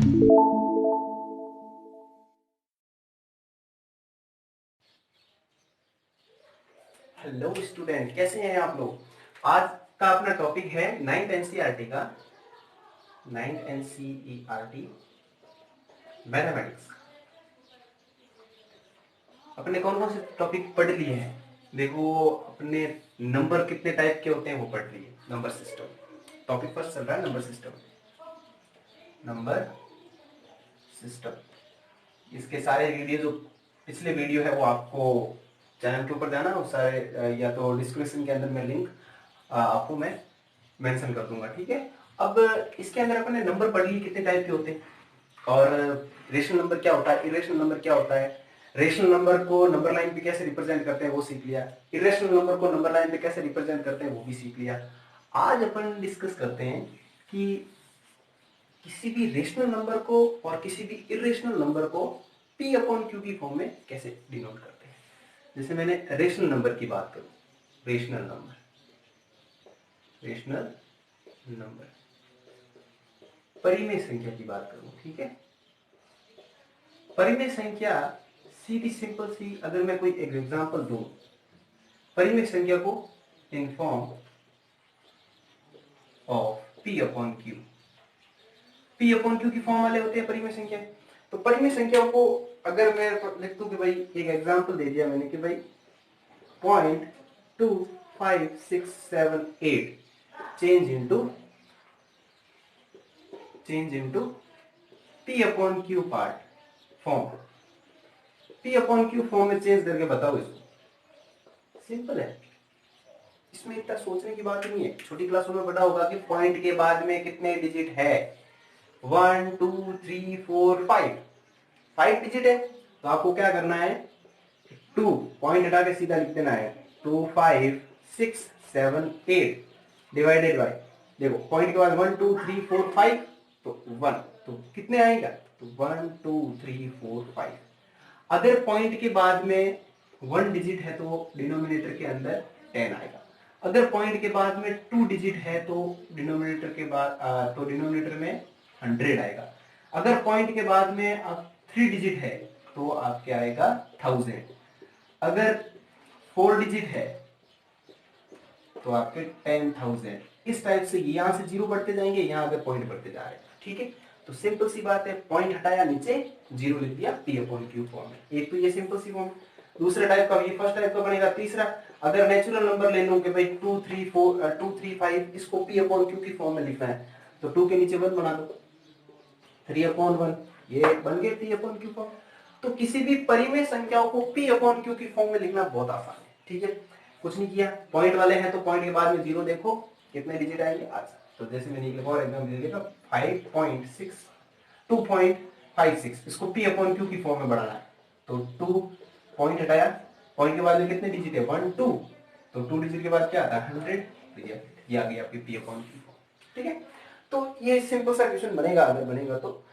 Hello student, कैसे हैं आप लोग। आज का अपना टॉपिक है नाइन्थ एनसीईआरटी का, नाइन्थ एनसीईआरटी मैथमेटिक्स। अपने कौन कौन से टॉपिक पढ़ लिए हैं। देखो, अपने नंबर कितने टाइप के होते हैं वो पढ़ लिए। नंबर सिस्टम टॉपिक फर्स्ट चल रहा है, नंबर सिस्टम। नंबर सिस्टम इसके सारे वीडियो, जो पिछले वीडियो है वो आपको चैनल के ऊपर जाना, उस सारे या तो डिस्क्रिप्शन के अंदर में लिंक आपको मैं मेंशन कर दूंगा, ठीक है। अब इसके अंदर अपने नंबर पढ़ लिए कितने टाइप के होते हैं, और रेशनल नंबर क्या होता है, इरेशनल नंबर क्या होता है, रेशनल नंबर को नंबर लाइन पे कैसे रिप्रेजेंट करते हैं वो सीख लिया, इरेशनल नंबर को नंबर लाइन पे कैसे रिप्रेजेंट करते हैं वो भी सीख लिया। आज अपन डिस्कस करते हैं कि किसी भी रेशनल नंबर को और किसी भी इरेशनल नंबर को P अपॉन Q की फॉर्म में कैसे डिनोट करते हैं। जैसे मैंने रेशनल नंबर की बात करूं, रेशनल नंबर परिमेय संख्या की बात करूं, ठीक है। परिमेय संख्या सीधी सिंपल सी, अगर मैं कोई एक एग्जांपल दूं, परिमेय संख्या को in form of P upon Q, P upon Q की फॉर्म वाले होते हैं परिमेय संख्या। तो परिमेय संख्या को अगर मैं लिख दूं कि भाई, एक एग्जांपल दे दिया मैंने कि भाई 0.25678 change into P upon Q part form, P upon Q form में चेंज करके बताओ इसको। सिंपल है, इसमें इतना सोचने की बात नहीं है। छोटी क्लासों में पढ़ा होगा कि पॉइंट के बाद में कितने डिजिट है, 1 2 3 4 5, 5 डिजिट है। तो आपको क्या करना है, 2 पॉइंट हटा के सीधा लिख देना है 2 5 6 7 8 डिवाइडेड बाय, देखो पॉइंट के बाद 1 2 3 4 5 तो 1, तो कितने आएगा, तो 1 2 3 4 5। अगर पॉइंट के बाद में 1 डिजिट है तो डिनोमिनेटर के अंदर 10 आएगा। अगर पॉइंट के बाद में 2 डिजिट है तो डिनोमिनेटर के बाद तो डिनोमिनेटर में 100 आएगा। अगर पॉइंट के बाद में अब 3 डिजिट है तो आपके आएगा 1000। अगर 4 डिजिट है तो आपके 10,000। इस टाइप से यहां से जीरो बढ़ते जाएंगे, यहां अगर पॉइंट बढ़ते जा रहे हैं, ठीक है। तो सिंपल सी बात है, पॉइंट हटाया, नीचे जीरो लिख दिया, P अपॉन Q फॉर्म में। एक तो ये सिंपल सी फॉर्म। दूसरे टाइप का, ये फर्स्ट टाइप का बनेगा। तीसरा, अगर नेचुरल नंबर ले लूं कि भाई 2 3 4 2 3 5, इसको P अपॉन Q की फॉर्म में लिखना है, तो 2 के नीचे 1 बना दो, 3 अपॉन 1, ये बन गए P अपॉन Q फॉर्म। तो किसी भी परिमेय संख्याओं को P अपॉन Q की फॉर्म में लिखना बहुत आसान है, ठीक है। कुछ नहीं किया, पॉइंट वाले हैं तो पॉइंट के बाद में जीरो देखो कितने डिजिट आएंगे आज। तो जैसे मैंने लिखा और एकदम लिखेगा 5.6 2.56, इसको P अपॉन Q की फॉर्म में बढ़ाना है। तो 2 पॉइंट हटाया, पॉइंट के बाद में कितने डिजिट है 1 2, तो 2 डिजिट के बाद क्या आता है 100, तो ये आ गया आपकी P अपॉन Q फॉर्म, ठीक है। तो ये सिंपल सा क्वेश्चन बनेगा, अगर बनेगा तो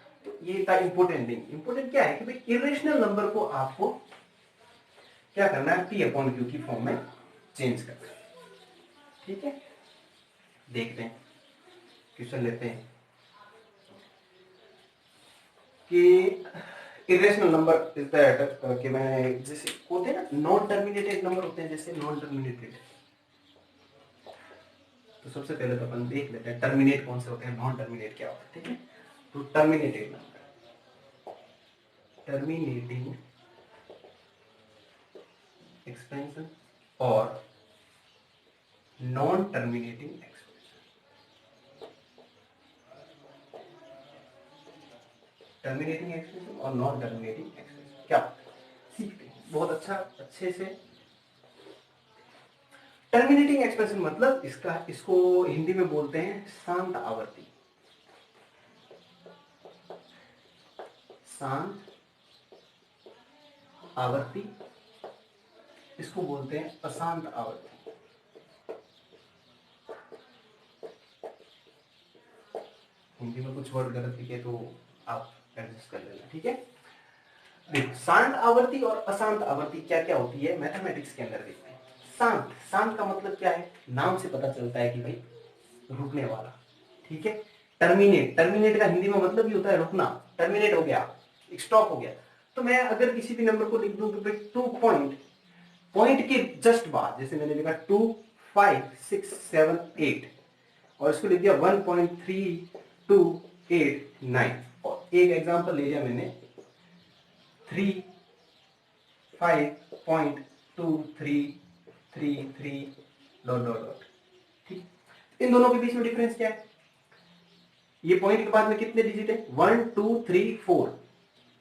ये था इंपोर्टेंट थिंग। इंपोर्टेंट क्या है कि भाई इरेशनल नंबर को आपको क्या करना है, P अपॉन Q की फॉर्म में चेंज करना है, ठीक है। देखते हैं, क्वेश्चन लेते हैं कि इरेशनल नंबर इज दैट कि मैंने जैसे होते हैं ना नॉन टर्मिनेटेड नंबर होते हैं, जैसे नॉन टर्मिनेटेड। तो सबसे पहले तो अपन देख लेते हैं टर्मिनेट कौन से होते हैं, नॉन टर्मिनेट क्या होता है, ठीक है। तो टर्मिनेटेड नंबर, टर्मिनेटिंग एक्सपेंशन और non terminating expansion. Terminating expansion और नॉन टर्मिनेटिंग एक्सपेंशन क्या सीखते हैं बहुत अच्छा, अच्छे से। टर्मिनेटिंग एक्सप्रेशन मतलब इसको हिंदी में बोलते हैं शांत आवर्ती। शांत आवर्ती, इसको बोलते हैं अशांत आवर्ती। हिंदी में कुछ वर्ड गलत लिखे तो आप एडजस्ट कर लेना, ठीक है। देखो, शांत आवर्ती और अशांत आवर्ती क्या क्या होती है मैथमेटिक्स के अंदर देखते हैं। शांत, शांत का मतलब क्या है, नाम से पता चलता है कि भाई रुकने वाला, ठीक है। टर्मिनेट, टर्मिनेट का हिंदी में मतलब ही होता है रुकना, टर्मिनेट हो गया, स्टॉप हो गया। तो मैं अगर किसी भी नंबर को लिख दूं कि भाई 2 पॉइंट, पॉइंट के जस्ट बाद, जैसे मैंने लिखा 2 5 6 7 8 और इसको लिख दिया 1.3289 और एक एग्जांपल ले लिया मैंने 35.2333 डॉट डॉट डॉट। ठीक, इन दोनों के बीच में डिफरेंस क्या है? ये पॉइंट के बाद में कितने डिजिट है? 1 2 3 4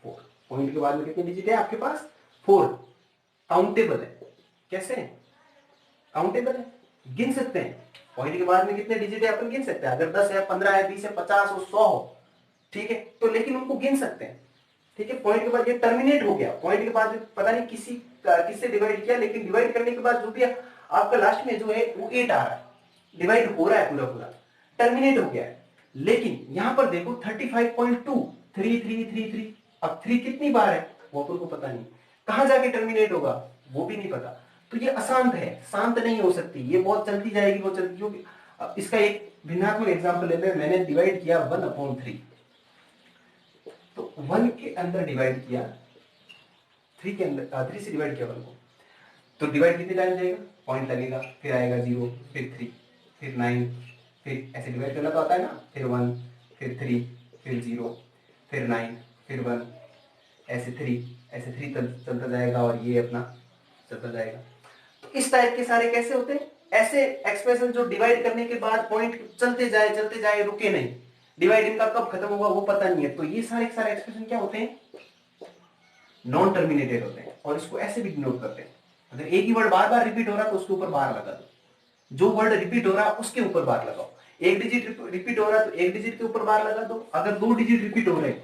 4। पॉइंट के बाद में कितने डिजिट है आपके पास? 4। काउंटेबल है। कैसे काउंटेबल है? गिन सकते हैं। पॉइंट के बाद में कितने डिजिट है अपन गिन सकते हैं। अगर 10 है, 15 है, 20 है, 50 हो, 100 हो, ठीक है, तो लेकिन उनको गिन सकते हैं। ठीक है, पॉइंट के बाद ये टर्मिनेट हो गया, पॉइंट के बाद पता नहीं किससे डिवाइड किया, लेकिन डिवाइड करने के बाद जो भी आपका लास्ट में जो है वो 8 आ रहा है, डिवाइड हो रहा है पूरा पूरा, टर्मिनेट हो गया है। लेकिन यहां पर देखो 35.23333, अब 3 कितनी बार है वो अपन को पता नहीं, कहां जाके टर्मिनेट होगा वो भी नहीं पता। तो ये अशांत है, शांत नहीं हो सकती, ये बहुत चलती जाएगी, वो चलती होगी। अब इसका एक भिन्नात्मक एग्जांपल लेते हैं। मैंने डिवाइड किया 1/3, तो 1 के अंदर डिवाइड किया, 3 के अंदर 3 से डिवाइड किया 1 को, तो डिवाइड कितने टाइम जाएगा? पॉइंट लगेगा, फिर आएगा 0, फिर 3, फिर 9, फिर ऐसे डिवाइड करना तो आता है ना, फिर 1, फिर 3, फिर 0, फिर 9, फिर 1, ऐसे 3, ऐसे 3 चलता जाएगा और ये अपना चलता जाएगा। तो इस टाइप के सारे कैसे होते हैं? ऐसे एक्सप्रेशन जो डिवाइड करने के बाद पॉइंट चलते जाए रुके नहीं, डिवाइड इनका कब खत्म होगा वो पता नहीं है। तो ये सारे एक्सप्रेशन क्या होते हैं? नॉन टर्मिनेटेड होते हैं। और इसको ऐसे भी डिनोट करते हैं, अगर एक ही वर्ड बार बार रिपीट हो रहा है तो उसके ऊपर बार लगा दो, जो वर्ड रिपीट हो रहा है उसके ऊपर बार लगाओ। एक डिजिट रिपीट हो रहा है तो एक डिजिट के ऊपर बार लगा दो, अगर 2 डिजिट रिपीट हो रहे हैं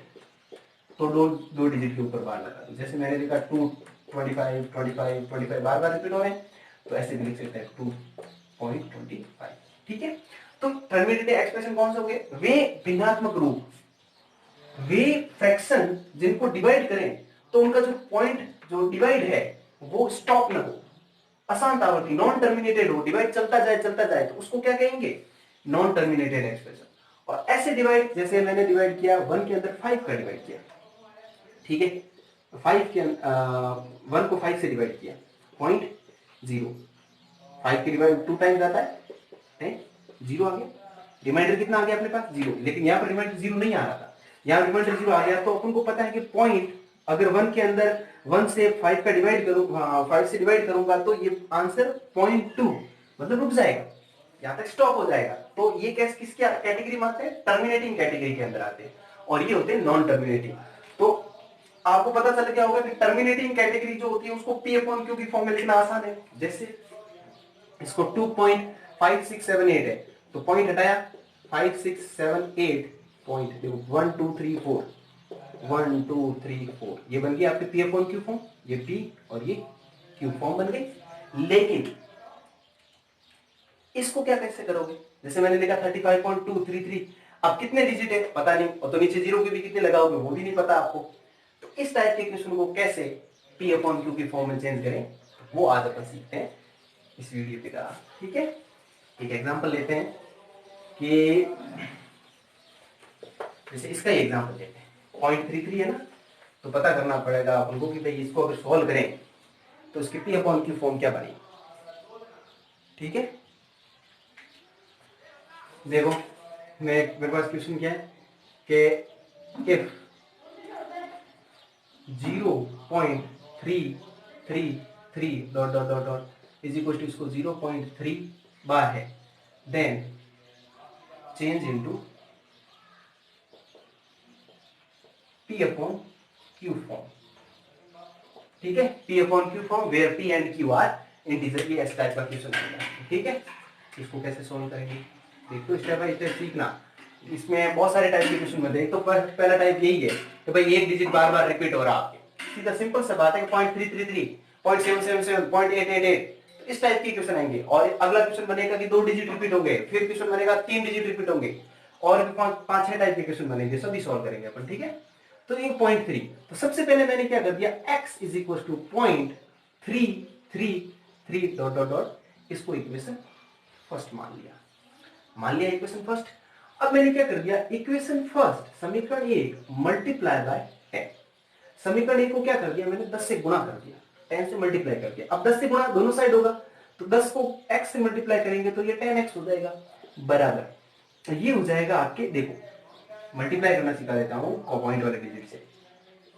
तो दो डिजिट के ऊपर बार लगा दो। जैसे मैंने लिखा 2 25 25 25 बार बार रिपीट हो रहे हैं, तो ऐसे भी लिख सकते हैं 2.25। ठीक है, तो टर्मिनेटेड एक्सप्रेशन कौन से हो गए? वे भिन्नात्मक रूप, वे फ्रैक्शन जिनको डिवाइड करें तो उनका जो पॉइंट जो डिवाइड है वो स्टॉप ना हो, अशांत आवर्ती, नॉन टर्मिनेटेड हो, डिवाइड चलता जाए तो उसको क्या कहेंगे? Non terminated expression. और ऐसे डिवाइड, जैसे मैंने डिवाइड किया 1 के अंदर 5 का डिवाइड किया, ठीक है, 5 के 1 को 5 से डिवाइड किया, 0.0, 5 के डिवाइड 2 टाइम्स आता है 0 आ गया, रिमाइंडर कितना आ गया अपने पास? 0। लेकिन यहाँ पर रिमाइंडर 0 नहीं आ रहा था, यहाँ रिमाइंडर 0 आ गया। तो अपन को पता है कि पॉइंट अगर 1 के अंदर 1 से 5 का डिवाइड करूंगा, 5 से डिवाइड करूंगा तो ये आंसर 0.2 मतलब रुक जाएगा, यहां तक स्टॉप हो जाएगा। तो ये किसकी कैटेगरी में आते हैं? टर्मिनेटिंग कैटेगरी के अंदर आते हैं, और ये होते हैं नॉन टर्मिनेटिंग। तो आपको पता चल गया होगा कि टर्मिनेटिंग कैटेगरी जो होती है उसको P/Q की फॉर्म में लिखना आसान है। जैसे इसको 2.5678 है, तो पॉइंट हटाया, 5678 पॉइंट, देखो 1 2 3 4, 1 2 3 4, ये बन गई आपकी P/Q फॉर्म, ये P और ये Q फॉर्म बन गई। लेकिन इसको क्या कैसे करोगे? जैसे मैंने लिखा 35.233, अब कितने डिजिट है पता नहीं, और तो नीचे 0 के भी कितने लगाओगे वो भी नहीं पता आपको। तो इस टाइप के क्वेश्चन को कैसे P/Q की फॉर्म में चेंज करें, वो आज अपन सीखते हैं इस वीडियो के द्वारा। ठीक है, एक एग्जांपल लेते हैं कि जैसे इसका ही एग्जांपल लेते हैं, 0.33 है ना, तो पता करना पड़ेगा अपन को कि भाई इसको अगर सॉल्व करें तो इसकी P/Q फॉर्म क्या बनेगी। ठीक है, देखो मेरे पास क्वेश्चन क्या है कि if 0.333 dot dot dot dot is equal to, इसको 0.3 बार है, then change into P/Q form. ठीक है, P/Q form where P and Q are integer, ये इस टाइप का क्वेश्चन है। ठीक है, इसको कैसे सॉल्व करेंगे देखो, स्टेप बाय स्टेप सीखना। इसमें बहुत सारे टाइप के क्वेश्चन बनते हैं। तो पहला टाइप यही है कि भाई एक डिजिट बार बार रिपीट हो रहा है आपके, सीधा सिंपल सा बात है कि 0.333, 0.777, 0.888, इस टाइप के क्वेश्चन आएंगे। और अगला क्वेश्चन बनेगा कि 2 डिजिट रिपीट होंगे, फिर क्वेश्चन बनेगा 3 डिजिट रिपीट होंगे, और 5-6 टाइप के क्वेश्चन बनेंगे, सभी सॉल्व करेंगे अपन। ठीक है, तो ये 0.3, तो सबसे पहले मैंने क्या कर दिया, x is equal to 0.333 dot dot dot, इसको इक्वेशन फर्स्ट मान लिया इक्वेशन फर्स्ट। अब मैंने क्या कर दिया, इक्वेशन फर्स्ट समीकरण 1 मल्टीप्लाई बाय 10, समीकरण 1 को क्या कर दिया मैंने 10 से गुणा कर दिया, 10 से मल्टीप्लाई कर दिया। अब 10 से गुणा दोनों साइड होगा, तो 10 को x से मल्टीप्लाई करेंगे तो ये 10x हो जाएगा, बराबर तो ये हो जाएगा आपके, देखो मल्टीप्लाई करना सिखा देता हूं पॉइंट वाले डिजिट से।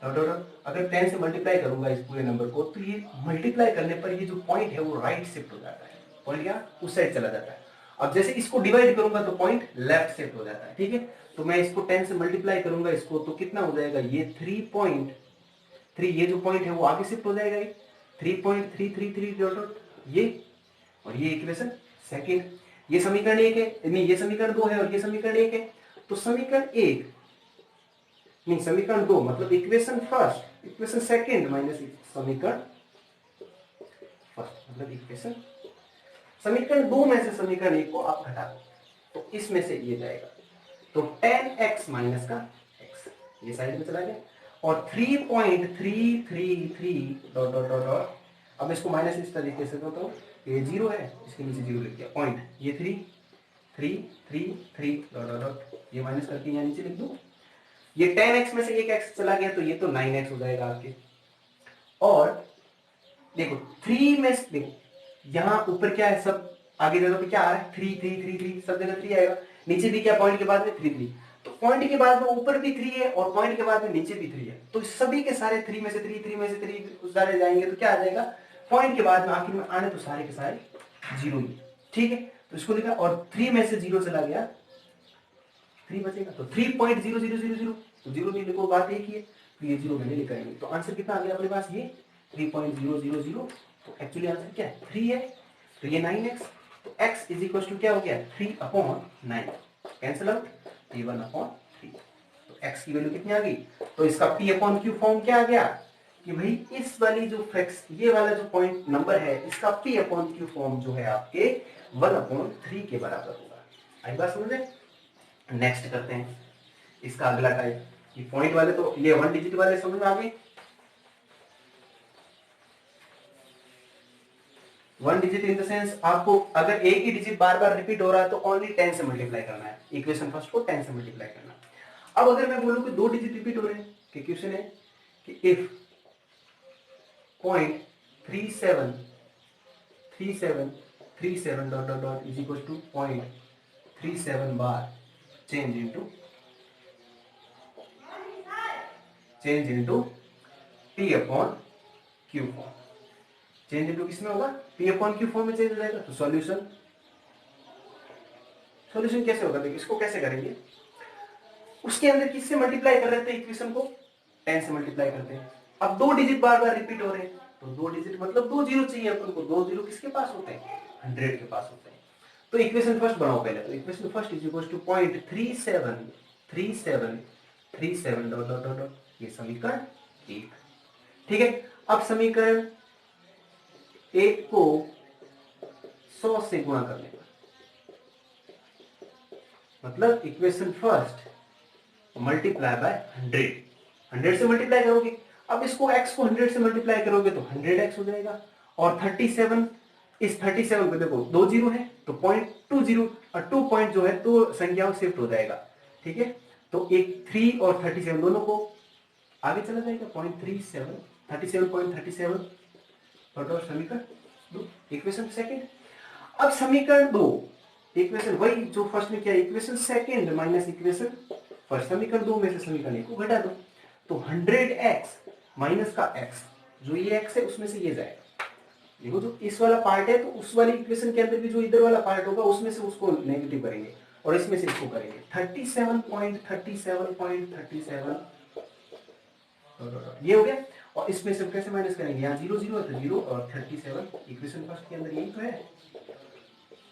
अगर 10 से मल्टीप्लाई करूंगा इस पूरे नंबर को, तो ये मल्टीप्लाई करने पर ये जो पॉइंट है वो राइट शिफ्ट हो जाता है, पॉइंट क्या उस साइड चला जाता है। अब जैसे इसको डिवाइड करूंगा तो पॉइंट लेफ्ट शिफ्ट हो जाता है, ठीक है। तो मैं इसको 10 से मल्टीप्लाई करूंगा इसको, तो कितना हो जाएगा, ये 3.3, ये जो पॉइंट है वो आगे शिफ्ट हो जाएगा, ये 3.333 डॉट ये, और ये इक्वेशन सेकंड, ये समीकरण 1 है, नहीं ये समीकरण 2 है और ये समीकरण 1 है। तो समीकरण 1 नहीं समीकरण 2 मतलब equation first, equation second minus समीकरण फर्स्ट मतलब इक्वेशन, समीकरण 2 में से समीकरण 1 को आप घटा दो तो इसमें से ये जाएगा, तो 10x माइनस का x ये साइड में चला गया, और 3.333 डॉट डॉट डॉट डॉट, अब इसको माइनस इस तरीके से दो तो ये 0 है, इसके नीचे 0 लिख दिया, पॉइंट ये 3 डॉट डॉट डॉट, ये माइनस करके यहाँ नीचे लिख दो, ये 10x में से एक x चला गया तो ये तो 9x हो जाएगा आपके। और देखो 3 में देखो यहाँ ऊपर क्या है, सब आगे जगह पे क्या आ रहा है 3 सब जगह 3 आएगा, नीचे भी क्या पॉइंट के बाद में 3, तो पॉइंट के बाद में ऊपर भी 3 है और पॉइंट के बाद में नीचे भी 3 है, तो सभी के सारे 3 में से 3 सारे जाएंगे तो क्या आ जाएगा, पॉइंट के बाद में आखिर में आने तो सारे के सारे 0 ही, ठीक है। तो इसको लिखा, और 3 में से 0 चला गया 3 बचेगा, तो 3.0000, तो 0 नहीं लिखो, बात एक ही है, तो ये 0 मैंने लिखा है, तो आंसर कितना आ गया अपने पास, ये 3.000, तो एक्चुअली आंसर क्या है 3 है, तो ये 9x, तो x इज इक्वल टू क्या हो गया 3/9, कैंसिल आउट, ये 1/3, तो x की वैल्यू कितनी आ गई, तो इसका p/q फॉर्म क्या आ गया कि भाई इस वाली जो फ्रैक्स, ये वाला जो पॉइंट नंबर है इसका p/q फॉर्म जो है आपके 1/3 के बराबर होगा। आई बात समझ में। नेक्स्ट करते हैं इसका अगला टाइप, ये पॉइंट वाले तो ये 1 डिजिट वाले समझ में आ गए, 1 डिजिट इन द सेंस आपको अगर एक ही डिजिट बार बार रिपीट हो रहा है तो ओनली 10 से मल्टीप्लाई करना है, इक्वेशन फर्स्ट को 10 से मल्टीप्लाई करना। अब अगर मैं बोलूं कि 2 डिजिट रिपीट हो रहे हैं, कि क्वेश्चन है कि if point 3737 dot dot dot is equal to 0.37 bar change into p/q form, change into किसमें होगा, p/q फॉर्म में चेंज हो जाएगा। तो सॉल्यूशन कैसे होगा, देखिए इसको कैसे करेंगे, उसके अंदर किससे मल्टीप्लाई कर रहे थे इक्वेशन को, 10 से मल्टीप्लाई करते हैं। अब 2 डिजिट बार बार रिपीट हो रहे हैं, तो 2 डिजिट मतलब 2 जीरो चाहिए अपन को, 2 जीरो किसके पास होते हैं 100 के पास होते हैं। तो इक्वेशन फर्स्ट बनाओ पहले, तो equation first is equal to 0.3737 dot dot dot, ये समीकरण 1, ठीक है। अब समीकरण 1 को 100 से गुणा कर लेगा, मतलब इक्वेशन फर्स्ट मल्टीप्लाई बाय 100 से मल्टीप्लाई करोगे, अब इसको x को 100 से मल्टीप्लाई करोगे तो 100x हो जाएगा, और 37 इस 37 को देखो 2 जीरो है तो 0.20 और 2 पॉइंट जो है तो संख्याओं शिफ्ट हो जाएगा, ठीक है। तो एक 3 और 37 दोनों को आगे चला जाएगा, 37.37 और समीकरण 2 इक्वेशन सेकंड। अब समीकरण 2 इक्वेशन वही जो फर्स्ट में किया, equation second minus equation first, समीकरण 2 में से समीकरण 1 को घटा दो, तो 100x माइनस का x, जो ये x है उसमें से ये जाएगा, देखो जो इस वाला पार्ट है तो उस वाली इक्वेशन के अंदर भी जो इधर वाला पार्ट होगा उसमें से उसको नेगेटिव करेंगे और इसमें से इसको करेंगे, 37.37 ये हो गया। और इसमें से कैसे माइनस करेंगे, यहाँ 0 0 है तो 0 और 37 इक्वेशन फर्स्ट के अंदर यही तो है,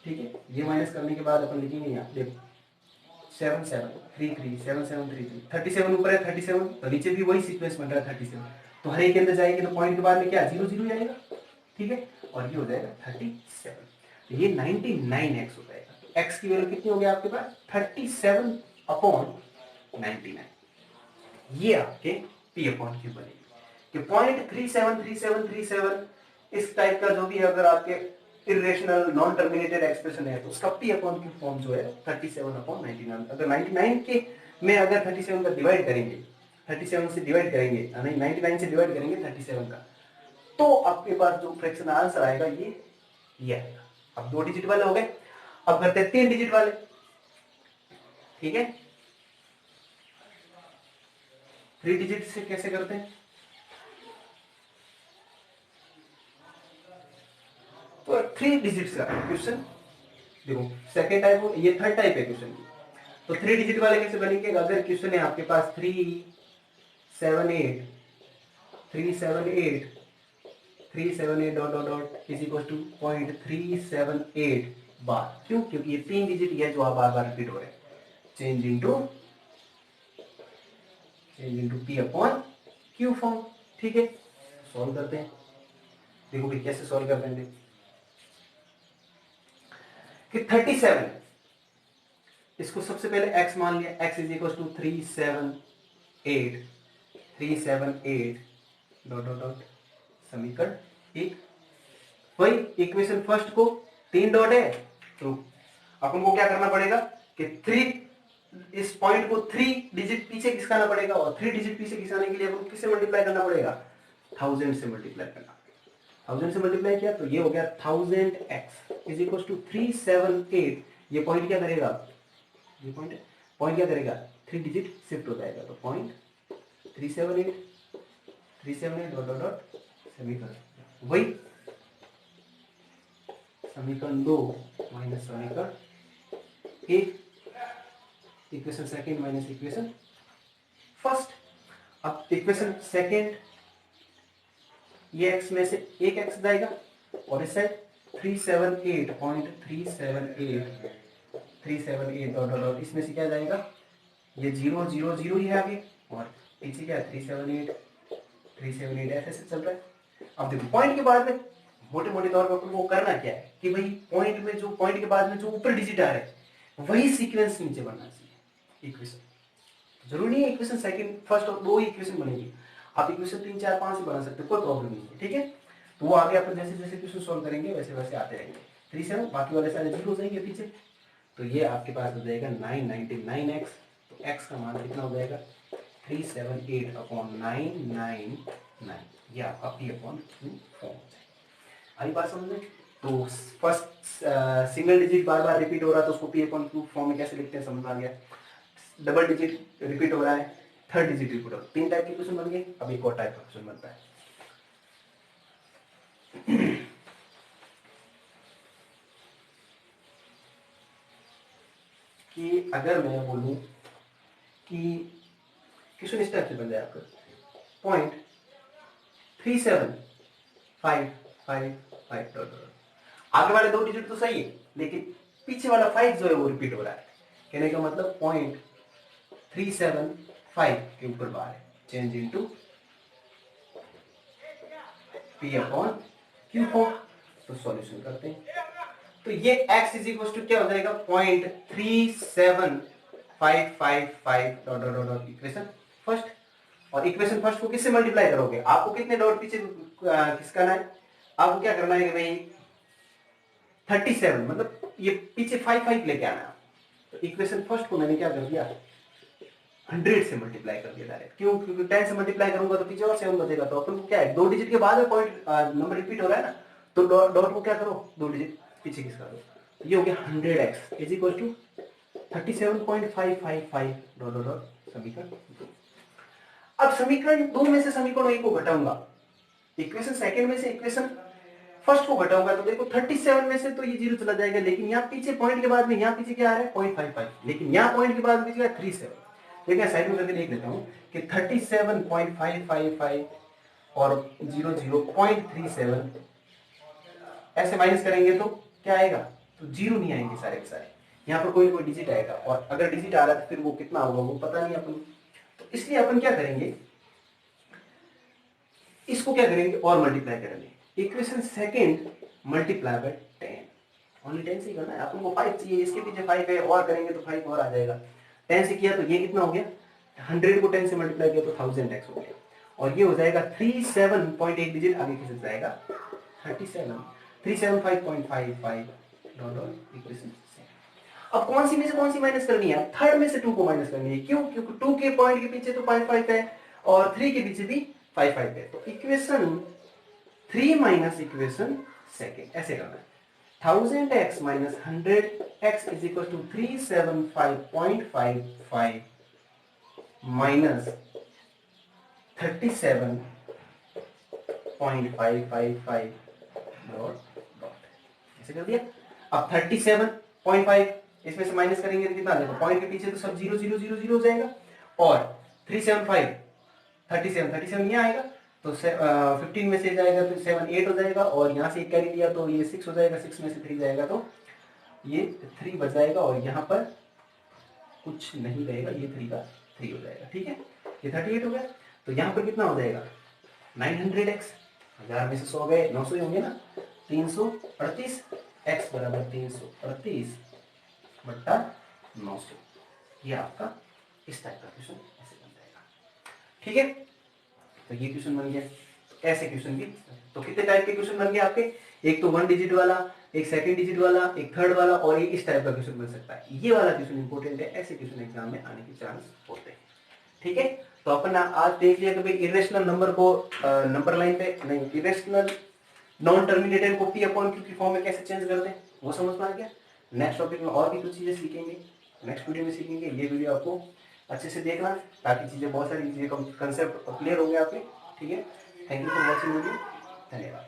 ठीक है। ये माइनस करने के बाद अपन लिखेंगे यहाँ देखो 37 ऊपर है 37, तो नीचे भी वही सीक्वेंस बन रहा है 37, तो हर एक के अंदर जाएंगे तो पॉइंट के बाद में क्या 0 0 आएगा, ठीक है, और ये हो जाएगा 37, तो ये 99x हो जाएगा। तो x की वैल्यू कितनी हो गई आपके पास 37/99, ये आपके p/q बनेगी कि 0.373737 इस टाइप का जो भी है, अगर आपके इरेशनल नॉन टर्मिनेटेड एक्सप्रेशन है तो उसका पी अपॉन क्यू फॉर्म जो है 37/99। अगर 99 के में अगर 37 का डिवाइड करेंगे, 37 से डिवाइड करेंगे, नहीं 99 से डिवाइड करेंगे 37 का, तो आपके पास जो फ्रैक्शन आंसर आएगा ये आएगा। अब 2 डिजिट वाले हो गए, अब करते हैं 3 डिजिट वाले। ठीक है, 3 डिजिट से कैसे करते हैं? तो 3 डिजिट का क्वेश्चन देखो, सेकेंड टाइप हो, ये थर्ड टाइप है क्वेश्चन की। तो 3 डिजिट वाले कैसे बनेंगे? अगर क्वेश्चन है आपके पास 378 dot dot dot is equal to 0.378 bar. क्यों? क्योंकि ये 3 डिजिट है जो आप बार बार रिपीट हो रहे हैं। Change into P upon Q form. ठीक है, सॉल्व करते हैं। देखो भाई कैसे सॉल्व करते हैं कि 37, इसको सबसे पहले x मान लिया, x is equal to 378 dot dot dot समीकरण एक। वही इक्वेशन फर्स्ट को 3 डॉट है तो अपन को क्या करना पड़ेगा कि 3, इस पॉइंट को 3 डिजिट पीछे खिसकाना पड़ेगा, और 3 डिजिट पीछे खिसकाने के लिए अपन को किससे मल्टीप्लाई करना पड़ेगा? 1000 से मल्टीप्लाई करना पड़ेगा। 1000 से मल्टीप्लाई किया तो ये हो गया 1000x इज इक्वल टू 378। ये पॉइंट क्या करेगा? ये पॉइंट क्या करेगा? 3 डिजिट शिफ्ट हो जाएगा, तो पॉइंट 378 डॉट डॉट डॉट समीकरण, वही समीकरण 2 माइनस समीकरण 1, equation second minus equation first. अब इक्वेशन सेकेंड, ये x में से एक x जाएगा, और इस साइड 378 डॉट डॉट डॉट, इसमें से क्या जाएगा? ये 0 0 0 ही है आगे, और पीछे क्या है? 378 ऐसे चल रहा है। अब देखो पॉइंट के बाद में मोटे मोटे तौर पर वो करना क्या है कि भाई पॉइंट में जो पॉइंट के बाद में जो ऊपर डिजिट आ रहा है वही सीक्वेंस नीचे बनना चाहिए इक्वेशन। जरूरी है इक्वेशन सेकंड फर्स्ट और 2 इक्वेशन बनेगी, आप इक्वेशन 3 4 5 भी बना सकते हो, कोई प्रॉब्लम नहीं है। ठीक है, तो वो आगे अपन जैसे जैसे क्वेश्चन सॉल्व करेंगे वैसे वैसे आते रहेंगे। 37 बाकी वाले सारे जीरो हो जाएंगे पीछे, तो ये आपके पास हो जाएगा 999x। तो x का मान कितना हो जाएगा? 378/999। ये आपका p अपॉन क्यू फॉर्म हो जाएगा। आई बात समझ में? तो फर्स्ट सिंगल डिजिट बार बार रिपीट हो रहा है तो उसको p अपॉन क्यू फॉर्म में कैसे लिखते हैं समझ आ गया। डबल डिजिट रिपीट हो रहा है, थर्ड डिजिट रिपीट हो रहा है, 3 टाइप के क्वेश्चन बन गए। अब एक और टाइप का क्वेश्चन बनता है कि अगर मैं बोलूं कि क्वेश्चन इस टाइप से बन जाए आपका 0.37555 आगे वाले 2 डिजिट तो सही है, लेकिन पीछे वाला 5 जो है वो रिपीट हो रहा है। कहने का मतलब 0.375 के ऊपर बार है। Change into p upon Q form. तो सॉल्यूशन करते हैं, तो ये x इज इक्वल टू क्या हो जाएगा? 0.37555 dot dot dot equation first. और इक्वेशन फर्स्ट को किससे मल्टीप्लाई करोगे? आपको कितने डॉट पीछे किसका है? आपको क्या करना है कि भाई 37 मतलब ये पीछे 5 लेके आना है। तो इक्वेशन फर्स्ट को मैंने क्या कर दिया? 100 से मल्टीप्लाई कर दिया डायरेक्ट। क्यों? क्योंकि 10 से मल्टीप्लाई करूंगा तो पीछे और 7 बचेगा, तो अपन को क्या है 2 डिजिट के बाद में पॉइंट नंबर रिपीट हो रहा है ना, तो डॉट को क्या करो 2 डिजिट पीछे खिसका दो। तो ये हो गया 100x is equal to 37.555 dot dot dot समीकरण 2। अब समीकरण 2 में से समीकरण 1 को घटाऊंगा, इक्वेशन सेकंड में से इक्वेशन फर्स्ट को घटाऊंगा, तो देखो 37 में से तो ये 0 चला जाएगा, लेकिन यहाँ पीछे पॉइंट के बाद में यहाँ पीछे क्या आ रहा है? 0.55, लेकिन यहाँ पॉइंट के बाद में क्या 37। देखिए साइड में करके देख लेता हूँ कि 37.555 और 0.37 ऐसे माइनस करेंगे तो क्या आएगा? तो 0 नहीं आएंगे सारे के सारे, यहाँ पर कोई कोई डिजिट आएगा, और अगर डिजिट आ रहा है तो फिर वो कितना होगा वो पता नहीं अपन। तो इसलिए अपन क्या करेंगे, इसको क्या करेंगे और मल्टीप्लाई करेंगे। Equation second multiply by 10, only 10 से ही करना है अपन को। 5 चाहिए, इसके पीछे 5 है, और करेंगे तो 5 और आ जाएगा। 10 से किया तो ये कितना हो गया? 100 को 10 से मल्टीप्लाई किया तो 1000x हो गया, और ये हो जाएगा 37.1 डिजिट आगे खिसक जाएगा 37। 375.55 डॉट डॉट इक्वेशन। अब कौन सी में से कौन सी माइनस करनी है? थर्ड में से 2 को माइनस करनी है। क्यों? क्योंकि 2 के पॉइंट के पीछे तो 5 है और 3 के पीछे भी 5 है। तो इक्वेशन 3 माइनस इक्वेशन सेकेंड ऐसे करना है। 1000x minus 100x is equal to 375.55 minus 37.555 dot dot ऐसे कर दिया। अब 37.5 इसमें से माइनस करेंगे तो कितना आ जाएगा? पॉइंट के पीछे तो सब 0 0 0 0 हो जाएगा और 375 37 ये आएगा तो 15 में से जाएगा तो 7 8 हो जाएगा और यहाँ से एक कैरी लिया तो ये 6 हो जाएगा। 6 में से 3 जाएगा तो ये 3 बच जाएगा और यहाँ पर कुछ नहीं रहेगा, ये 3 का 3 हो जाएगा। ठीक है, ये 38 हो गया। तो यहाँ पर कितना हो जाएगा? 900x, 1000 में से 100 गए 900 होंगे ना, 338 x बराबर 338 बट्टा 900। ये आपका इस टाइप का क्वेश्चन ऐसे बन जाएगा। ठीक है, तो ये क्वेश्चन बन गया। तो ऐसे क्वेश्चन भी तो कितने टाइप के क्वेश्चन बन गए आपके? एक तो 1 डिजिट वाला, एक सेकंड डिजिट वाला, एक थर्ड वाला और एक इस टाइप का क्वेश्चन बन सकता है। ये वाला क्वेश्चन इंपॉर्टेंट है, ऐसे क्वेश्चन एग्जाम में आने के चांस होते हैं। ठीक है, तो अपन आज देख लिया कि भाई इरेशनल नंबर को नंबर लाइन पे नहीं, इरेशनल नॉन टर्मिनेटेड को p अपॉन q की फॉर्म में कैसे चेंज करते हैं वो समझ में आ गया। नेक्स्ट टॉपिक में और भी कुछ चीजें सीखेंगे, नेक्स्ट वीडियो में सीखेंगे। ये वीडियो आपको अच्छे से देखना ताकि चीजें बहुत सारी चीजें कंसेप्ट क्लियर हो गए आपके। ठीक है, thank you for watching video, धन्यवाद।